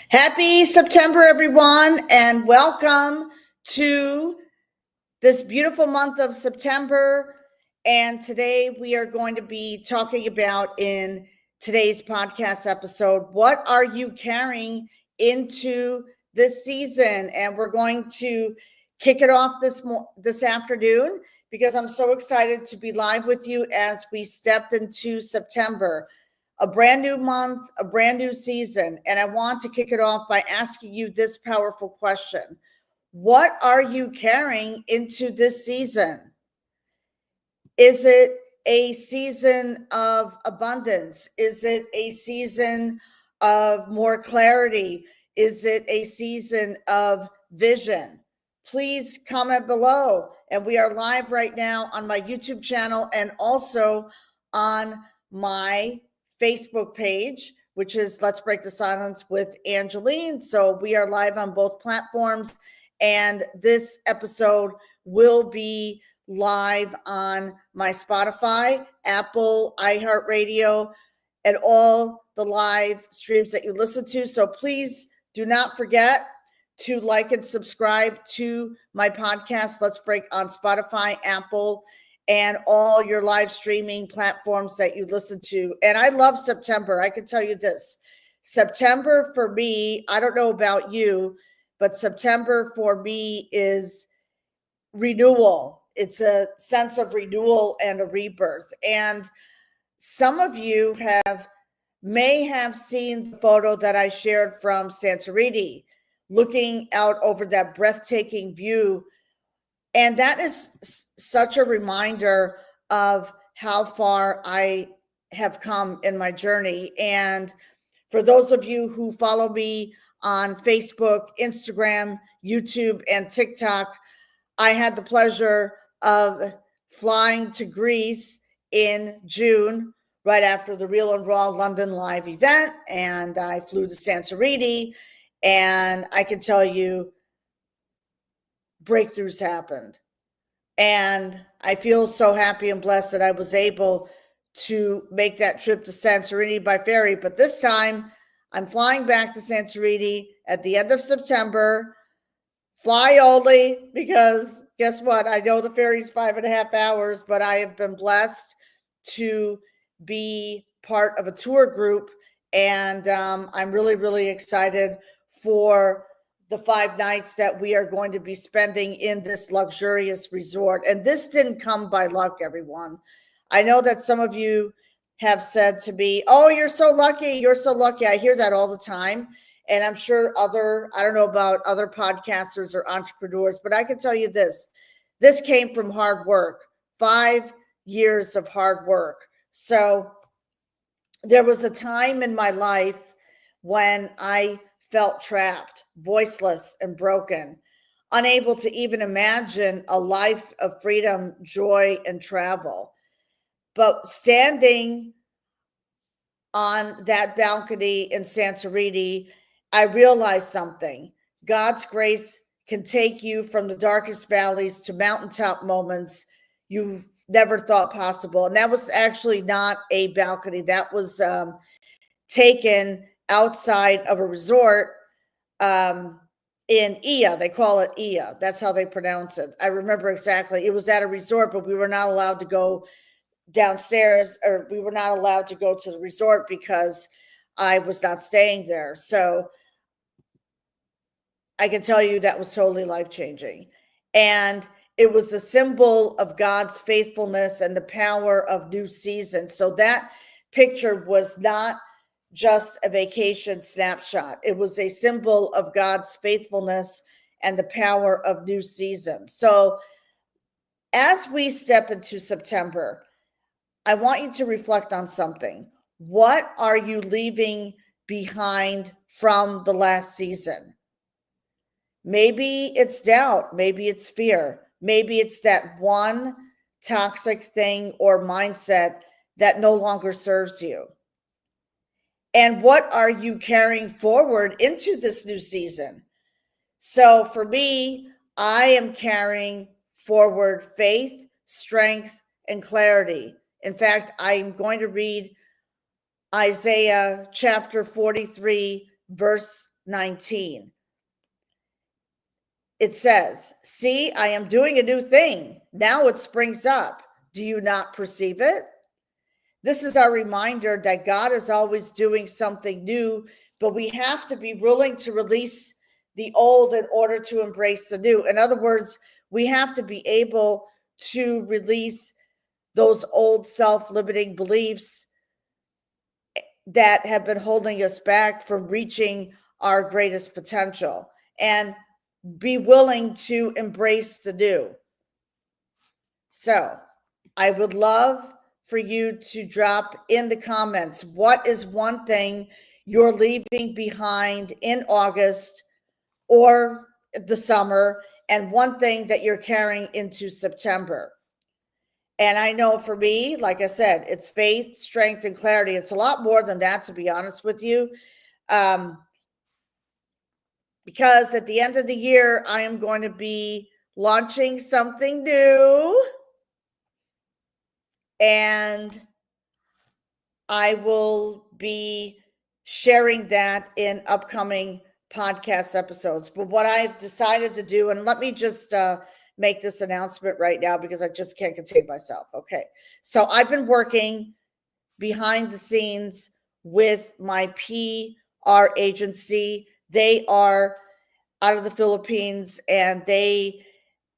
Happy September, everyone, and welcome to this beautiful month of September. And today we are going to be talking about in today's podcast episode, what are you carrying into this season? And we're going to kick it off this afternoon because I'm so excited to be live with you as we step into September. A brand new month, a brand new season. And I want to kick it off by asking you this powerful question. What are you carrying into this season? Is it a season of abundance? Is it a season of more clarity? Is it a season of vision? Please comment below. And we are live right now on my YouTube channel and also on my Facebook page, which is Let's Break the Silence with Angeline. So we are live on both platforms, and this episode will be live on my Spotify, Apple, iHeartRadio, and all the live streams that you listen to. So please do not forget to like and subscribe to my podcast, Let's Break, on Spotify, Apple, and all your live streaming platforms that you listen to. And I love September. I can tell you this. September for me, I don't know about you, but September for me is renewal. It's a sense of renewal and a rebirth. And some of you may have seen the photo that I shared from Santorini, looking out over that breathtaking view. And that is such a reminder of how far I have come in my journey. And for those of you who follow me on Facebook, Instagram, YouTube, and TikTok, I had the pleasure of flying to Greece in June, right after the Real and Raw London Live event. And I flew to Santorini, and I can tell you, breakthroughs happened. And I feel so happy and blessed that I was able to make that trip to Santorini by ferry. But this time I'm flying back to Santorini at the end of September, fly only, because guess what? I know the ferry's 5.5 hours, but I have been blessed to be part of a tour group. And I'm really, really excited for the 5 nights that we are going to be spending in this luxurious resort. And this didn't come by luck, everyone. I know that some of you have said to me, oh, you're so lucky. You're so lucky. I hear that all the time. And I'm sure I don't know about other podcasters or entrepreneurs, but I can tell you this came from hard work, 5 years of hard work. So there was a time in my life when I felt trapped, voiceless, and broken, unable to even imagine a life of freedom, joy, and travel. But standing on that balcony in Santorini, I realized something. God's grace can take you from the darkest valleys to mountaintop moments you never thought possible. And that was actually not a balcony. That was taken outside of a resort in Ia. They call it Ia. That's how they pronounce it. I remember exactly. It was at a resort, but we were not allowed to go downstairs, or we were not allowed to go to the resort because I was not staying there. So I can tell you that was totally life-changing. And it was a symbol of God's faithfulness and the power of new seasons. So that picture was not just a vacation snapshot. It was a symbol of God's faithfulness and the power of new seasons. So as we step into September, I want you to reflect on something. What are you leaving behind from the last season? Maybe it's doubt. Maybe it's fear. Maybe it's that one toxic thing or mindset that no longer serves you. And what are you carrying forward into this new season? So for me, I am carrying forward faith, strength, and clarity. In fact, I'm going to read Isaiah chapter 43, verse 19. It says, "See, I am doing a new thing. Now it springs up. Do you not perceive it?" This is our reminder that God is always doing something new, but we have to be willing to release the old in order to embrace the new. In other words, we have to be able to release those old self-limiting beliefs that have been holding us back from reaching our greatest potential and be willing to embrace the new. So I would love for you to drop in the comments, what is one thing you're leaving behind in August or the summer, and one thing that you're carrying into September. And I know for me, like I said, it's faith, strength, and clarity. It's a lot more than that, to be honest with you. Because at the end of the year, I am going to be launching something new. And I will be sharing that in upcoming podcast episodes. But what I've decided to do, and let me just make this announcement right now because I just can't contain myself. Okay. So I've been working behind the scenes with my PR agency. They are out of the Philippines and they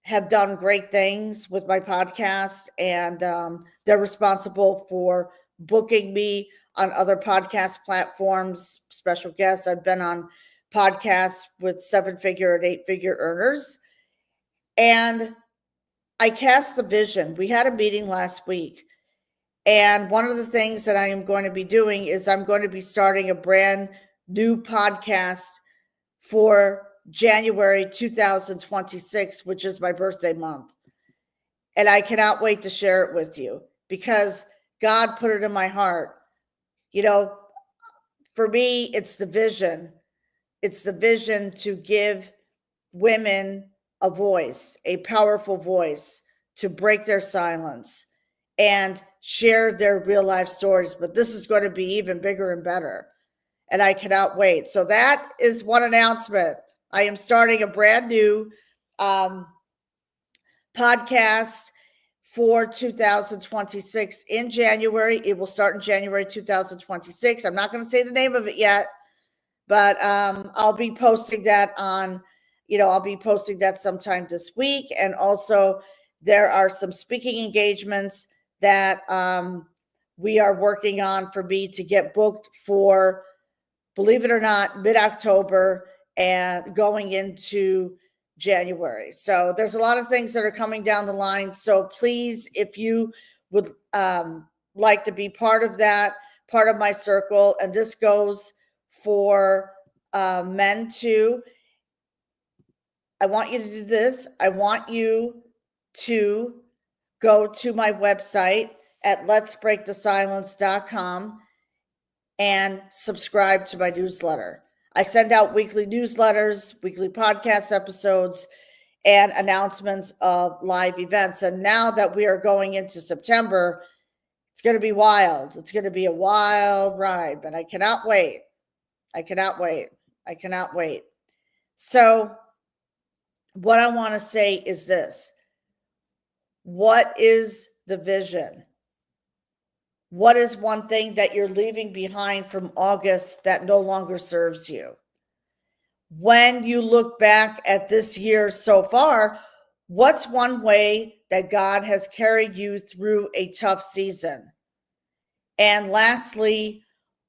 have done great things with my podcast, and they're responsible for booking me on other podcast platforms, special guests. I've been on podcasts with 7-figure and 8-figure earners, and I cast the vision. We had a meeting last week, and one of the things that I am going to be doing is I'm going to be starting a brand new podcast for January 2026, which is my birthday month. And I cannot wait to share it with you because God put it in my heart. You know, for me, it's the vision. It's the vision to give women a voice, a powerful voice, to break their silence and share their real life stories. But this is going to be even bigger and better. And I cannot wait. So that is one announcement. I am starting a brand new podcast for 2026 in January. It will start in January 2026. I'm not going to say the name of it yet, but I'll be posting that I'll be posting that sometime this week. And also there are some speaking engagements that we are working on for me to get booked for, believe it or not, mid-October and going into January. So there's a lot of things that are coming down the line. So please, if you would like to be part of that, part of my circle, and this goes for men too, I want you to do this. I want you to go to my website at letsbreakthesilence.com and subscribe to my newsletter. I send out weekly newsletters, weekly podcast episodes, and announcements of live events. And now that we are going into September, it's going to be wild. It's going to be a wild ride, but I cannot wait. I cannot wait. I cannot wait. So what I want to say is this. What is the vision? What is one thing that you're leaving behind from August that no longer serves you? When you look back at this year so far, what's one way that God has carried you through a tough season? And lastly,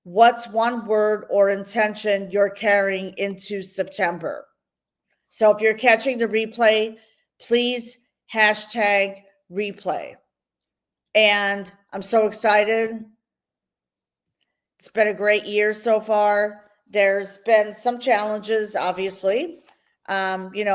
what's one word or intention you're carrying into September? So if you're catching the replay, please hashtag replay. And I'm so excited. It's been a great year so far. There's been some challenges, obviously. We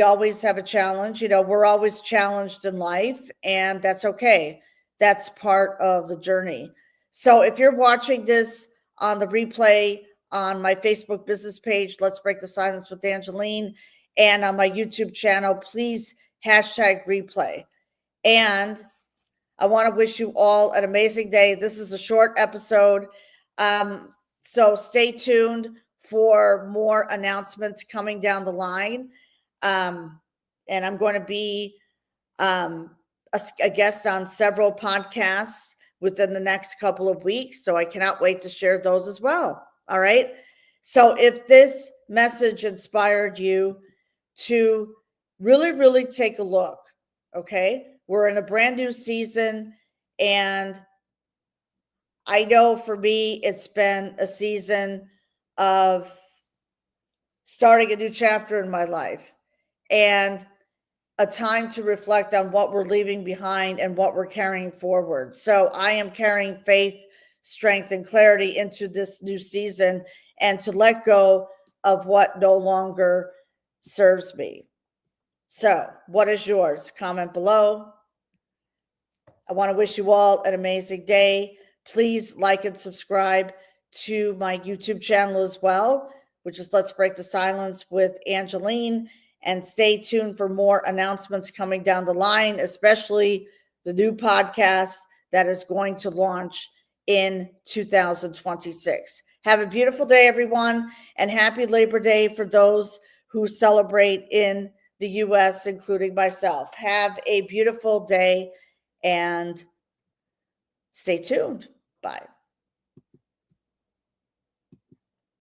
always have a challenge. We're always challenged in life, and that's okay. That's part of the journey. So if you're watching this on the replay on my Facebook business page, Let's Break the Silence with Angeline, and on my YouTube channel, please hashtag replay. And I want to wish you all an amazing day. This is a short episode. So stay tuned for more announcements coming down the line. And I'm going to be a guest on several podcasts within the next couple of weeks. So I cannot wait to share those as well. All right. So if this message inspired you to really, really take a look, okay, we're in a brand new season. And I know for me, it's been a season of starting a new chapter in my life and a time to reflect on what we're leaving behind and what we're carrying forward. So I am carrying faith, strength, and clarity into this new season and to let go of what no longer serves me. So, what is yours? Comment below. I want to wish you all an amazing day. Please like and subscribe to my YouTube channel as well, which is Let's Break the Silence with Angeline. And stay tuned for more announcements coming down the line, especially the new podcast that is going to launch in 2026. Have a beautiful day, everyone, and happy Labor Day for those who celebrate in the U.S., including myself. Have a beautiful day and stay tuned. Bye.